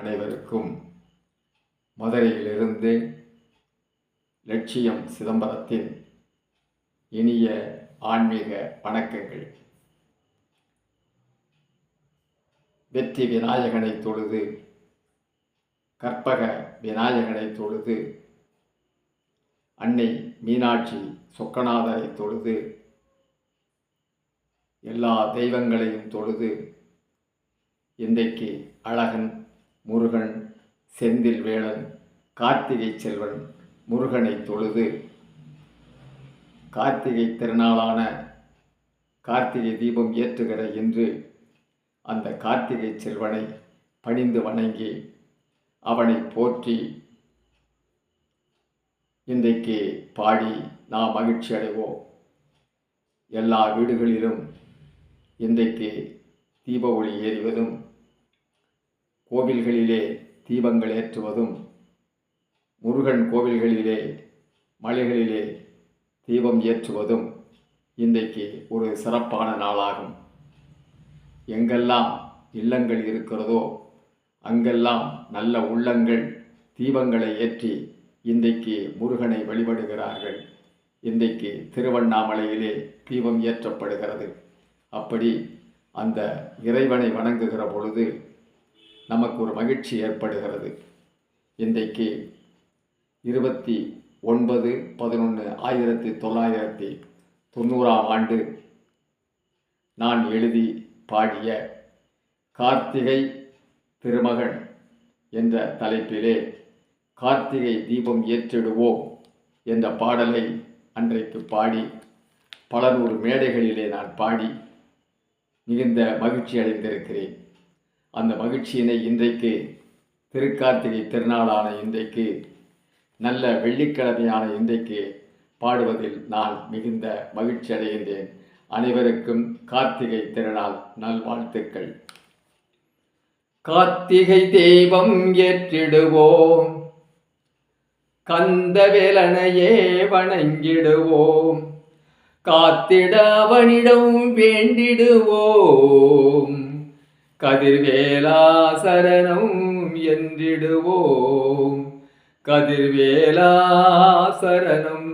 அனைவருக்கும் மதுரையிலிருந்து லட்சியம் சிதம்பரத்தின் இனிய ஆன்மீக வணக்கங்கள். வெற்றி விநாயகனை தொழுது, கற்பக விநாயகனை தொழுது, அன்னை மீனாட்சி சொக்கநாதரை தொழுது, எல்லா தெய்வங்களையும் தொழுது, இன்றைக்கு அழகன், முருகன், செந்தில் வேளன், கார்த்திகை செல்வன் முருகனை தொழுது, கார்த்திகை திருநாளான கார்த்திகை தீபம் ஏற்றுகிற இன்று அந்த கார்த்திகை செல்வனை பணிந்து வணங்கி அவனை போற்றி இன்றைக்கு பாடி நாம் மகிழ்ச்சி அடைவோம். எல்லா வீடுகளிலும் இன்றைக்கு தீப ஒளி எறிவதும், கோவில்களிலே தீபங்கள் ஏற்றுவதும், முருகன் கோவில்களிலே மலைகளிலே தீபம் ஏற்றுவதும் இன்றைக்கு ஒரு சிறப்பான நாளாகும். எங்கெல்லாம் இல்லங்கள் இருக்கிறதோ அங்கெல்லாம் நல்ல உள்ளங்கள் தீபங்களை ஏற்றி இன்றைக்கு முருகனை வழிபடுகிறார்கள். இன்றைக்கு திருவண்ணாமலையிலே தீபம் ஏற்றப்படுகிறது. அப்படி அந்த இறைவனை வணங்குகிற பொழுது நமக்கு ஒரு மகிழ்ச்சி ஏற்படுகிறது. இன்றைக்கு 29/11/1990 நான் எழுதி பாடிய கார்த்திகை திருமகன் என்ற தலைப்பிலே கார்த்திகை தீபம் ஏற்றிடுவோம் என்ற பாடலை அன்றைக்கு பாடி பல நூறு மேடைகளிலே நான் பாடி மிகுந்த மகிழ்ச்சி அடைந்திருக்கிறேன். அந்த மகிழ்ச்சியினை இன்றைக்கு திருக்கார்த்திகை திருநாளான இன்றைக்கு நல்ல வெள்ளிக்கிழமையான இன்றைக்கு பாடுவதில் நான் மிகுந்த மகிழ்ச்சி அடைகின்றேன். அனைவருக்கும் கார்த்திகை திருநாள் நல்வாழ்த்துக்கள். கார்த்திகை தெய்வம் ஏற்றிடுவோம், கந்தவேலனையே வணங்கிடுவோம், காத்திட அவனிடம் வேண்டிடுவோம், கதிர்வேலா சரணம் என்றிடுவோம், கதிர்வேலா சரணம்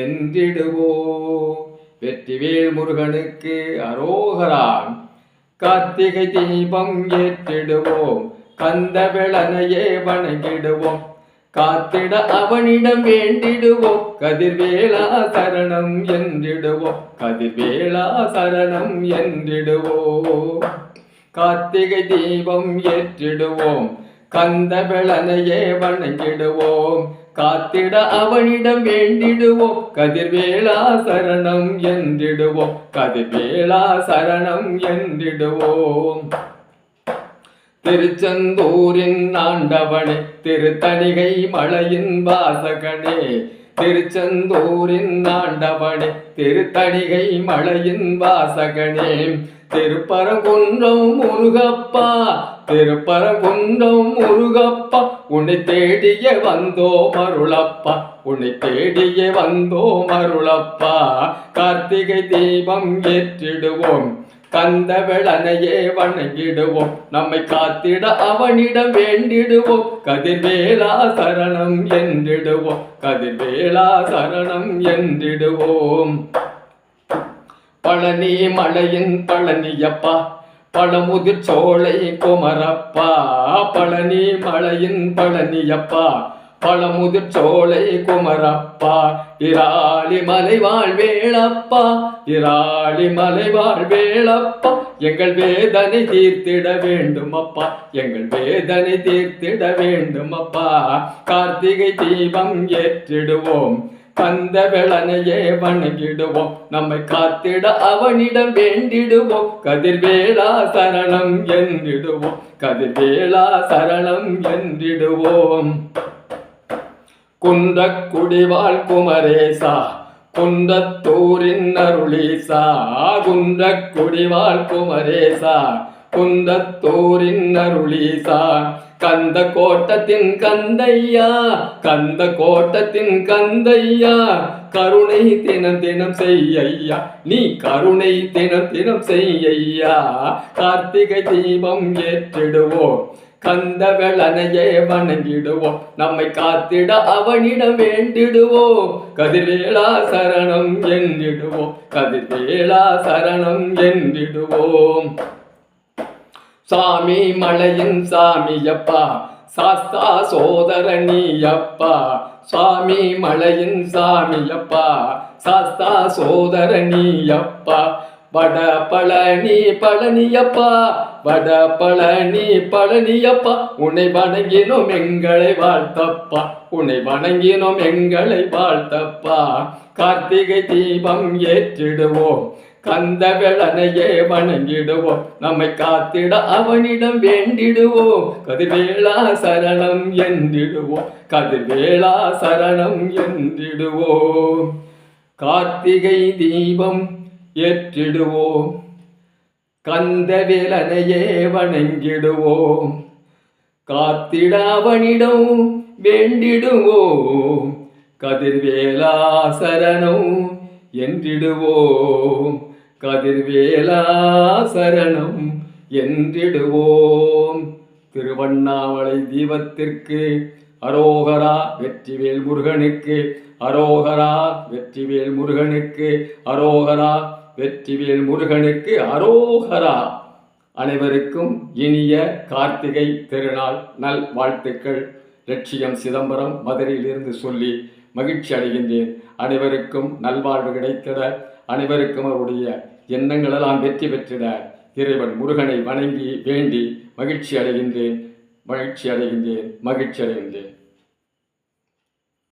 என்றிடுவோம். வெற்றிவேல் முருகனுக்கு அரோகரா. கார்த்திகை தீபம் ஏற்றிடுவோம், கந்தவேலனையே வணங்கிடுவோம், காத்திட அவனிடம் வேண்டிடுவோம், கதிர்வேலா சரணம் என்றிடுவோம், கதிர்வேலா சரணம் என்றிடுவோம். கார்த்திகை தீபம் ஏற்றிடுவோம், கந்தவேலனையே வணங்கிடுவோம், காத்திட அவனிடம் வேண்டிடுவோம், கதிர்வேலா சரணம் என்றிடுவோம், கதிர்வேலா சரணம் என்றிடுவோம். திருச்செந்தூரின் ஆண்டவனே, திருத்தணிகை மலையின் வாசகனே, திருச்செந்தூரின் ஆண்டவனே, திருத்தணிகை மலையின் வாசகனே, திருப்பரங்குன்றம் முருகப்பா, திருப்பரங்குன்றம் முருகப்பா, உன்னை தேடிய வந்தோம் அருளப்பா, உன்னை தேடிய வந்தோம் அருளப்பா. கார்த்திகை தீபம் ஏற்றிடுவோம், கந்தவேலனையே வணங்கிடுவோம், நம்மை காத்திட அவனிடம் வேண்டிடுவோம், கதிர்வேலா சரணம் என்றிடுவோம், கதிர்வேலா சரணம் என்றிடுவோம். பழனி மலையின் பழனியப்பா, பழமுதிர் சோலை குமரப்பா, பழனி மலையின் பழனியப்பா, பழமுதிர் சோலை குமரப்பா, இராளி மலைவாழ் வேளப்பா, இராளி மலைவாழ் வேளப்பா, எங்கள் வேதனை தீர்த்திட வேண்டும் அப்பா, எங்கள் வேதனை தீர்த்திட வேண்டும் அப்பா. கார்த்திகை தீபம் ஏற்றிடுவோம், கந்தவேலனையே வணங்கிடுவோம், நம்மை காத்திட அவனிடம் வேண்டிடுவோம், கதிர்வேலா சரணம் என்றிடுவோம், கதிர்வேலா சரணம் என்றிடுவோம். குன்றக்குடிவாழ் குமரேசா, குன்றத்தூரின் அருளீசா, குன்றக்குடிவாழ் குமரேசா, குன்றத்தூரின் அருளீசா, கந்த கோட்டத்தின் கந்தையா, கந்த கோட்டத்தின் கந்தையா, கருணை தினம் தினம் செய்யா, நீ கருணை தினம் தினம் செய்யா. கார்த்திகை தீபம் ஏற்றிடுவோம், கந்தவேலனையே வணங்கிடுவோம். நம்மை காத்திட அவனிடம் வேண்டிடுவோம். கதிர்வேலா சரணம் என்றிடுவோம். கதிர்வேலா சரணம் என்றிடுவோம். சாமி மலையின் சாமியப்பா, சாஸ்தா சோதரணியப்பா. சாமி மலையின் சாமியப்பா, சாஸ்தா சோதரணியப்பா. வட பழனி பழனியப்பா, வட பழனி பழனியப்பா. உன்னை வணங்கினோம் எங்களை வாழ்த்தப்பா, உன்னை வணங்கினோம் எங்களை வாழ்த்தப்பா. கார்த்திகை தீபம் ஏற்றிடுவோம். கந்தவேலனையே வணங்கிடுவோம். நம்மை காத்திட அவனிடம் வேண்டிடுவோம். கதிர்வேலா சரணம் என்றிடுவோம். கதிர்வேலா சரணம் என்றிடுவோம். கார்த்திகை தீபம் ஏற்றிடுவோம். கந்தவேலனையே வணங்கிடுவோம். காத்திட அவனிடம் வேண்டிடுவோம். கதிர்வேலா சரணம் என்றிடுவோம். கதிர்வேலா சரணம் என்றிடுவோம். திருவண்ணாமலை தீபத்திற்கு அரோகரா, வெற்றிவேல் முருகனுக்கு அரோகரா, வெற்றிவேல் முருகனுக்கு அரோகரா, வெற்றிவேல் முருகனுக்கு அரோகரா. அனைவருக்கும் இனிய கார்த்திகை திருநாள் நல் வாழ்த்துக்கள். லட்சியம் சிதம்பரம் மதுரையிலிருந்து சொல்லி மகிழ்ச்சி அடைகின்றேன். அனைவருக்கும் நல்வாழ்வு கிடைத்திட, அனைவருக்கும் அவருடைய எண்ணங்களெல்லாம் வெற்றி பெற்றிட இறைவன் முருகனை வணங்கி வேண்டி மகிழ்ச்சி அடைகின்றேன். மகிழ்ச்சி அடைகின்றேன்.